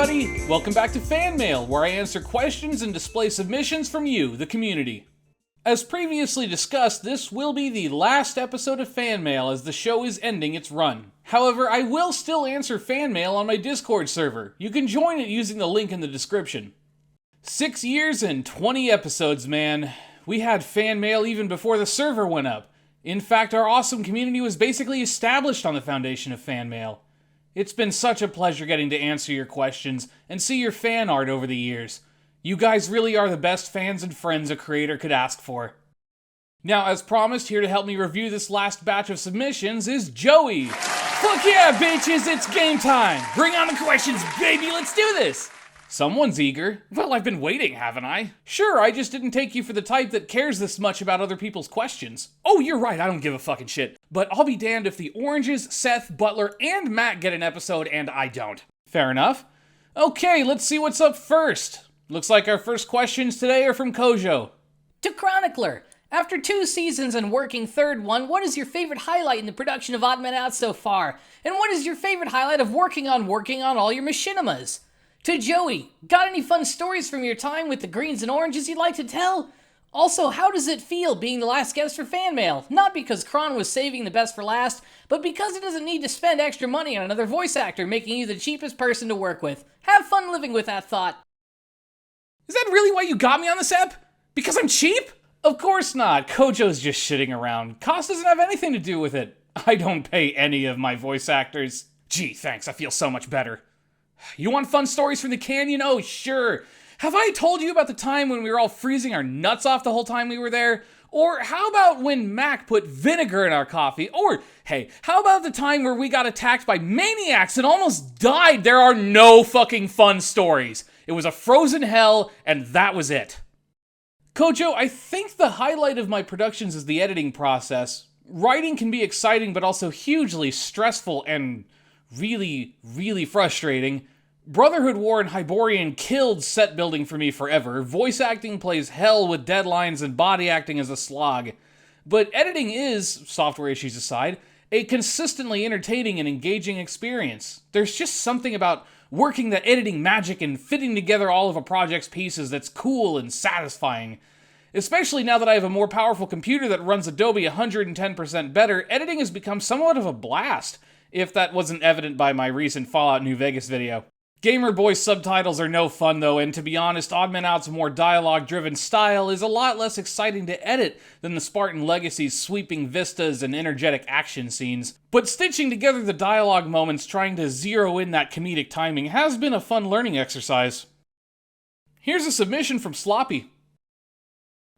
everybody! Welcome back to Fan Mail, where I answer questions and display submissions from you, the community. As previously discussed, this will be the last episode of Fan Mail as the show is ending its run. However, I will still answer fan mail on my Discord server. You can join it using the link in the description. 6 years and 20 episodes, man. We had fan mail even before the server went up. In fact, our awesome community was basically established on the foundation of fan mail. It's been such a pleasure getting to answer your questions and see your fan art over the years. You guys really are the best fans and friends a creator could ask for. Now, as promised, here to help me review this last batch of submissions is Joey. Fuck yeah, bitches, it's game time! Bring on the questions, baby, let's do this! Someone's eager. Well, I've been waiting, haven't I? Sure, I just didn't take you for the type that cares this much about other people's questions. Oh, you're right, I don't give a fucking shit. But I'll be damned if the Oranges, Seth, Butler, and Matt get an episode and I don't. Fair enough. Okay, let's see what's up first. Looks like our first questions today are from Kojo. To Chronicler, after 2 seasons and working third one, what is your favorite highlight in the production of Odd Men Out so far? And what is your favorite highlight of working on all your machinimas? To Joey, got any fun stories from your time with the greens and oranges you'd like to tell? Also, how does it feel being the last guest for fan mail? Not because Kron was saving the best for last, but because he doesn't need to spend extra money on another voice actor, making you the cheapest person to work with. Have fun living with that thought. Is that really why you got me on this ep? Because I'm cheap? Of course not. Kojo's just shitting around. Cost doesn't have anything to do with it. I don't pay any of my voice actors. Gee, thanks, I feel so much better. You want fun stories from the canyon? Oh, sure. Have I told you about the time when we were all freezing our nuts off the whole time we were there? Or how about when Mac put vinegar in our coffee? Or, hey, how about the time where we got attacked by maniacs and almost died? There are no fucking fun stories. It was a frozen hell, and that was it. Kojo, I think the highlight of my productions is the editing process. Writing can be exciting, but also hugely stressful and really, really frustrating. Brotherhood War and Hyborian killed set building for me forever. Voice acting plays hell with deadlines and body acting is a slog. But editing is, software issues aside, a consistently entertaining and engaging experience. There's just something about working that editing magic and fitting together all of a project's pieces that's cool and satisfying. Especially now that I have a more powerful computer that runs Adobe 110% better, editing has become somewhat of a blast, if that wasn't evident by my recent Fallout New Vegas video. Gamer Boy subtitles are no fun though, and to be honest, Odd Man Out's more dialogue-driven style is a lot less exciting to edit than the Spartan Legacy's sweeping vistas and energetic action scenes. But stitching together the dialogue moments trying to zero in that comedic timing has been a fun learning exercise. Here's a submission from Sloppy.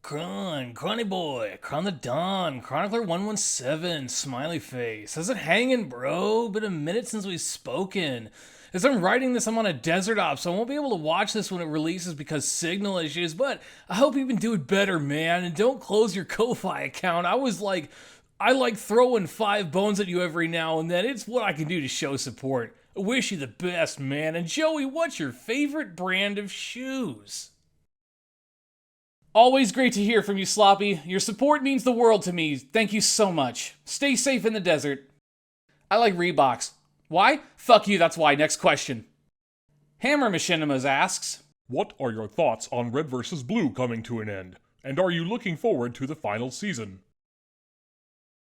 Cronny boy, Cron the Dawn, Chronicler 117, smiley face. How's it hanging, bro? Been a minute since we've spoken. As I'm writing this, I'm on a desert op, so I won't be able to watch this when it releases because signal issues, but I hope you've been doing better, man, and don't close your Ko-Fi account. I like throwing 5 bones at you every now and then. It's what I can do to show support. I wish you the best, man. And Joey, what's your favorite brand of shoes? Always great to hear from you, Sloppy. Your support means the world to me. Thank you so much. Stay safe in the desert. I like Reeboks. Why? Fuck you, that's why. Next question. Hammer Machinimas asks, what are your thoughts on Red vs. Blue coming to an end? And are you looking forward to the final season?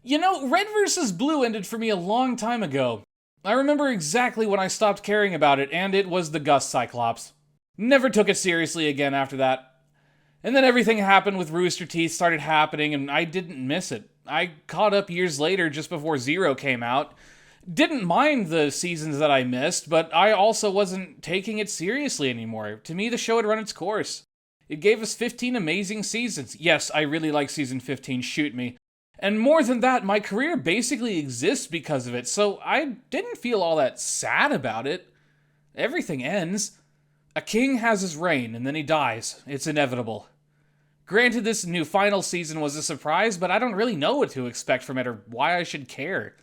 You know, Red vs. Blue ended for me a long time ago. I remember exactly when I stopped caring about it, and it was the Gus Cyclops. Never took it seriously again after that. And then everything happened with Rooster Teeth started happening, and I didn't miss it. I caught up years later just before Zero came out. Didn't mind the seasons that I missed, but I also wasn't taking it seriously anymore. To me, the show had run its course. It gave us 15 amazing seasons. Yes, I really like season 15, shoot me. And more than that, my career basically exists because of it, so I didn't feel all that sad about it. Everything ends. A king has his reign, and then he dies. It's inevitable. Granted, this new final season was a surprise, but I don't really know what to expect from it or why I should care.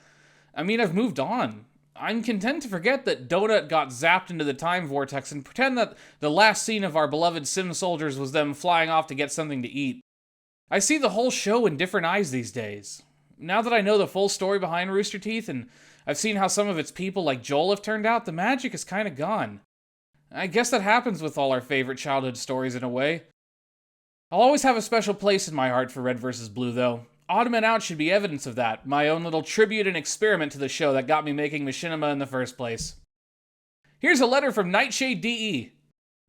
I mean, I've moved on. I'm content to forget that Donut got zapped into the time vortex and pretend that the last scene of our beloved Sim soldiers was them flying off to get something to eat. I see the whole show in different eyes these days. Now that I know the full story behind Rooster Teeth and I've seen how some of its people like Joel have turned out, the magic is kind of gone. I guess that happens with all our favorite childhood stories in a way. I'll always have a special place in my heart for Red vs. Blue, though. Autumn and Out should be evidence of that, my own little tribute and experiment to the show that got me making Machinima in the first place. Here's a letter from Nightshade DE.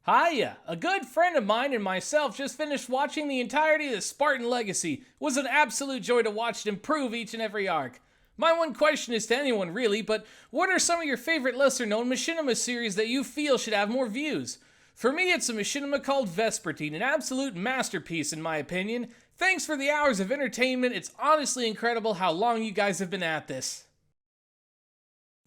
Hiya! A good friend of mine and myself just finished watching the entirety of the Spartan Legacy. It was an absolute joy to watch it improve each and every arc. My one question is to anyone really, but what are some of your favorite lesser-known Machinima series that you feel should have more views? For me, it's a Machinima called Vespertine, an absolute masterpiece in my opinion. Thanks for the hours of entertainment. It's honestly incredible how long you guys have been at this.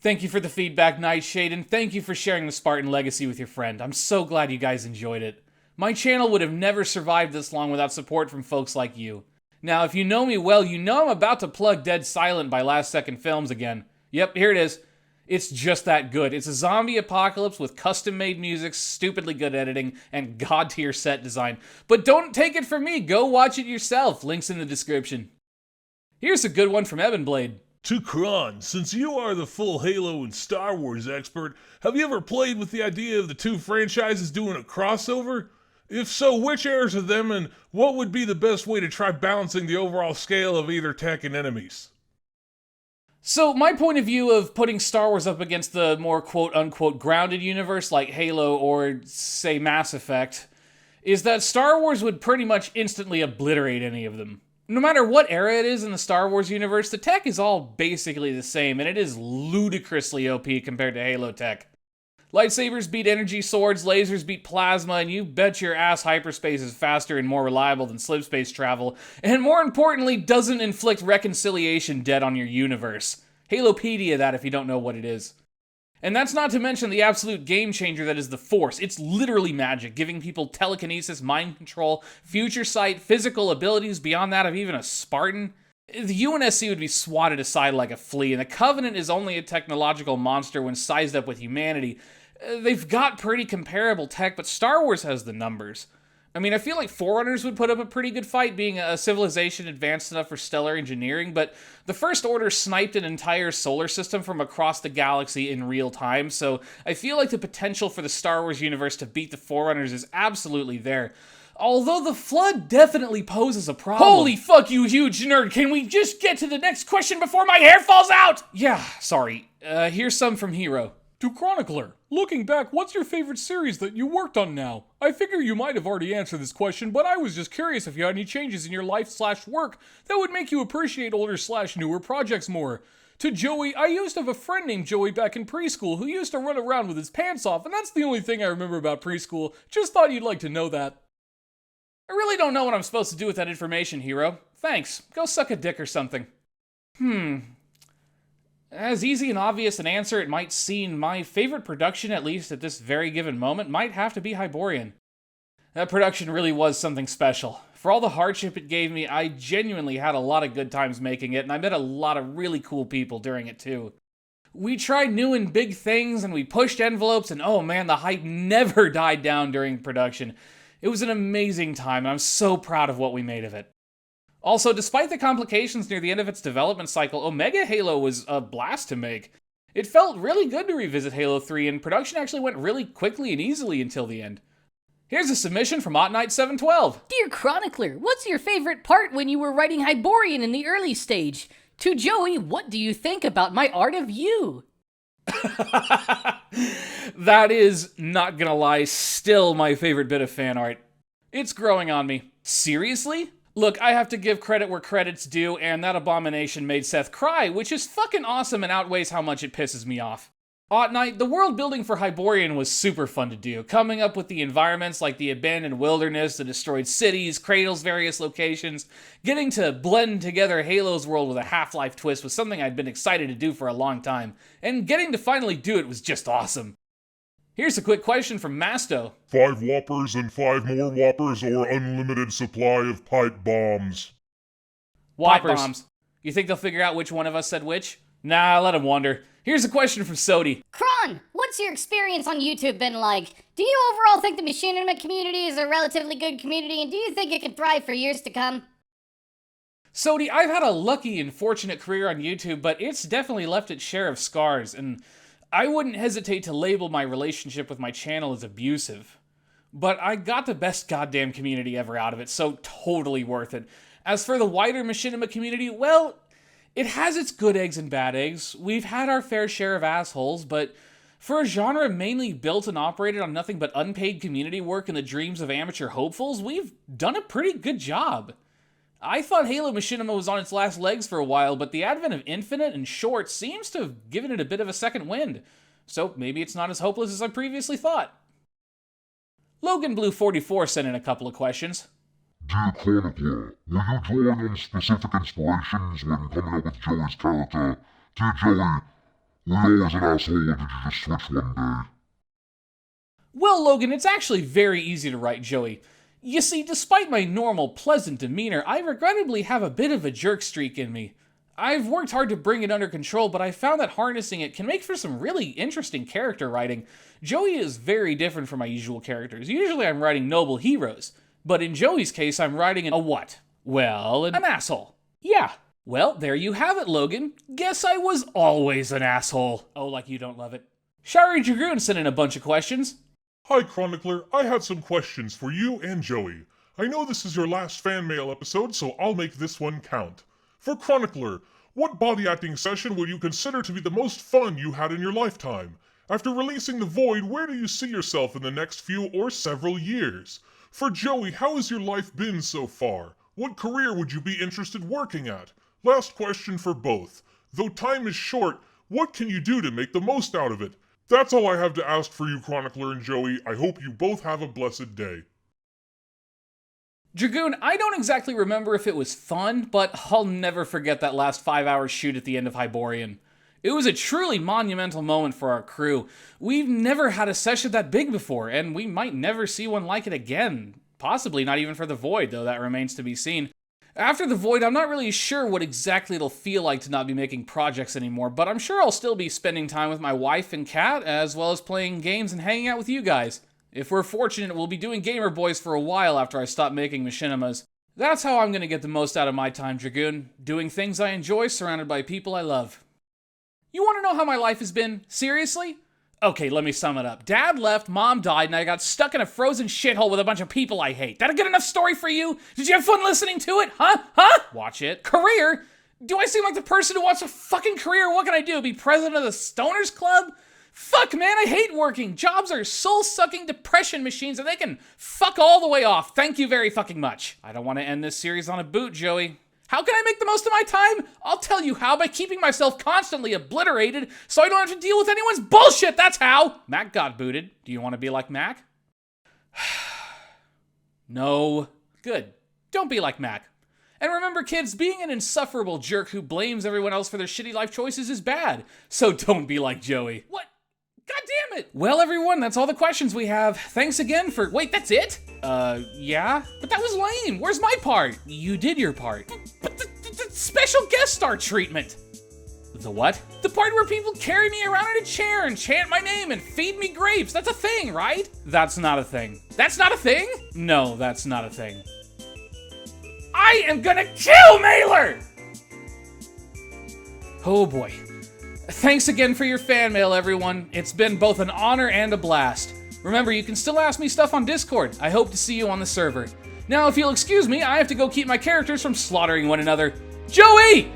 Thank you for the feedback, Nightshade, and thank you for sharing the Spartan Legacy with your friend. I'm so glad you guys enjoyed it. My channel would have never survived this long without support from folks like you. Now, if you know me well, you know I'm about to plug Dead Silent by Last Second Films again. Yep, here it is. It's just that good. It's a zombie apocalypse with custom-made music, stupidly good editing, and god-tier set design. But don't take it from me, go watch it yourself. Links in the description. Here's a good one from Ebonblade. To Kron, since you are the full Halo and Star Wars expert, have you ever played with the idea of the two franchises doing a crossover? If so, which eras of them, and what would be the best way to try balancing the overall scale of either tech and enemies? So, my point of view of putting Star Wars up against the more quote-unquote grounded universe like Halo or, say, Mass Effect, is that Star Wars would pretty much instantly obliterate any of them. No matter what era it is in the Star Wars universe, the tech is all basically the same, and it is ludicrously OP compared to Halo tech. Lightsabers beat energy swords, lasers beat plasma, and you bet your ass hyperspace is faster and more reliable than slipspace travel, and more importantly, doesn't inflict reconciliation debt on your universe. Halopedia that if you don't know what it is. And that's not to mention the absolute game changer that is the Force. It's literally magic, giving people telekinesis, mind control, future sight, physical abilities beyond that of even a Spartan. The UNSC would be swatted aside like a flea, and the Covenant is only a technological monster when sized up with humanity. They've got pretty comparable tech, but Star Wars has the numbers. I mean, I feel like Forerunners would put up a pretty good fight, being a civilization advanced enough for stellar engineering, but the First Order sniped an entire solar system from across the galaxy in real time, so I feel like the potential for the Star Wars universe to beat the Forerunners is absolutely there. Although the Flood definitely poses a problem. Holy fuck, you huge nerd! Can we just get to the next question before my hair falls out? Yeah, sorry. Here's some from Hero. To Chronicler, looking back, what's your favorite series that you worked on now? I figure you might have already answered this question, but I was just curious if you had any changes in your life/work that would make you appreciate older/newer projects more. To Joey, I used to have a friend named Joey back in preschool who used to run around with his pants off, and that's the only thing I remember about preschool. Just thought you'd like to know that. I really don't know what I'm supposed to do with that information, Hero. Thanks. Go suck a dick or something. As easy and obvious an answer it might seem, my favorite production, at least at this very given moment, might have to be Hyborian. That production really was something special. For all the hardship it gave me, I genuinely had a lot of good times making it, and I met a lot of really cool people during it too. We tried new and big things, and we pushed envelopes, and oh man, the hype never died down during production. It was an amazing time, and I'm so proud of what we made of it. Also, despite the complications near the end of its development cycle, Omega Halo was a blast to make. It felt really good to revisit Halo 3, and production actually went really quickly and easily until the end. Here's a submission from OttKnight712. Dear Chronicler, what's your favorite part when you were writing Hyborian in the early stage? To Joey, what do you think about my art of you? That is, not gonna lie, still my favorite bit of fan art. It's growing on me. Seriously? Look, I have to give credit where credit's due, and that abomination made Seth cry, which is fucking awesome and outweighs how much it pisses me off. Ottnight, the world building for Hyborian was super fun to do, coming up with the environments like the abandoned wilderness, the destroyed cities, Cradle's various locations. Getting to blend together Halo's world with a Half-Life twist was something I'd been excited to do for a long time, and getting to finally do it was just awesome. Here's a quick question from Masto. 5 Whoppers and 5 more Whoppers or unlimited supply of pipe bombs? Whoppers. Pipe bombs. You think they'll figure out which one of us said which? Nah, let them wonder. Here's a question from Sodi. Kron, what's your experience on YouTube been like? Do you overall think the Machinima community is a relatively good community, and do you think it can thrive for years to come? Sodi, I've had a lucky and fortunate career on YouTube, but it's definitely left its share of scars, and I wouldn't hesitate to label my relationship with my channel as abusive. But I got the best goddamn community ever out of it, so totally worth it. As for the wider Machinima community, well, it has its good eggs and bad eggs. We've had our fair share of assholes, but for a genre mainly built and operated on nothing but unpaid community work and the dreams of amateur hopefuls, we've done a pretty good job. I thought Halo Machinima was on its last legs for a while, but the advent of Infinite and Short seems to have given it a bit of a second wind. So maybe it's not as hopeless as I previously thought. Logan Blue 44 sent in a couple of questions. Dear Chronicler, were you drawing on specific inspirations when coming up with Joey's character? Dear Joey, were you always an asshole or did you just switch one day? Well, Logan, it's actually very easy to write Joey. You see, despite my normal, pleasant demeanor, I regrettably have a bit of a jerk streak in me. I've worked hard to bring it under control, but I found that harnessing it can make for some really interesting character writing. Joey is very different from my usual characters. Usually I'm writing noble heroes, but in Joey's case, I'm writing a what? Well, an asshole. Yeah. Well, there you have it, Logan. Guess I was always an asshole. Oh, like you don't love it. Shari Dragoon sent in a bunch of questions. Hi Chronicler, I had some questions for you and Joey. I know this is your last fan mail episode, so I'll make this one count. For Chronicler, what body acting session would you consider to be the most fun you had in your lifetime? After releasing The Void, where do you see yourself in the next few or several years? For Joey, how has your life been so far? What career would you be interested working at? Last question for both. Though time is short, what can you do to make the most out of it? That's all I have to ask for you, Chronicler and Joey. I hope you both have a blessed day. Dragoon, I don't exactly remember if it was fun, but I'll never forget that last 5-hour shoot at the end of Hyborian. It was a truly monumental moment for our crew. We've never had a session that big before, and we might never see one like it again. Possibly not even for The Void, though that remains to be seen. After The Void, I'm not really sure what exactly it'll feel like to not be making projects anymore, but I'm sure I'll still be spending time with my wife and cat, as well as playing games and hanging out with you guys. If we're fortunate, we'll be doing Gamer Boys for a while after I stop making Machinimas. That's how I'm gonna get the most out of my time, Dragoon. Doing things I enjoy, surrounded by people I love. You wanna know how my life has been? Seriously? Okay, let me sum it up. Dad left, Mom died, and I got stuck in a frozen shithole with a bunch of people I hate. That a good enough story for you? Did you have fun listening to it? Huh? Watch it. Career? Do I seem like the person who wants a fucking career? What can I do? Be president of the Stoners Club? Fuck, man, I hate working. Jobs are soul-sucking depression machines, and they can fuck all the way off. Thank you very fucking much. I don't want to end this series on a boot, Joey. How can I make the most of my time? I'll tell you how, by keeping myself constantly obliterated so I don't have to deal with anyone's bullshit, that's how! Mac got booted. Do you want to be like Mac? No. Good. Don't be like Mac. And remember, kids, being an insufferable jerk who blames everyone else for their shitty life choices is bad. So don't be like Joey. What? God damn it! Well, everyone, that's all the questions we have. Thanks again for— Wait, that's it? Yeah? But that was lame. Where's my part? You did your part. But the special guest star treatment. The what? The part where people carry me around in a chair and chant my name and feed me grapes. That's a thing, right? That's not a thing. That's not a thing? No, that's not a thing. I am gonna kill Mailer! Oh boy. Thanks again for your fan mail, everyone. It's been both an honor and a blast. Remember, you can still ask me stuff on Discord. I hope to see you on the server. Now, if you'll excuse me, I have to go keep my characters from slaughtering one another. Joey!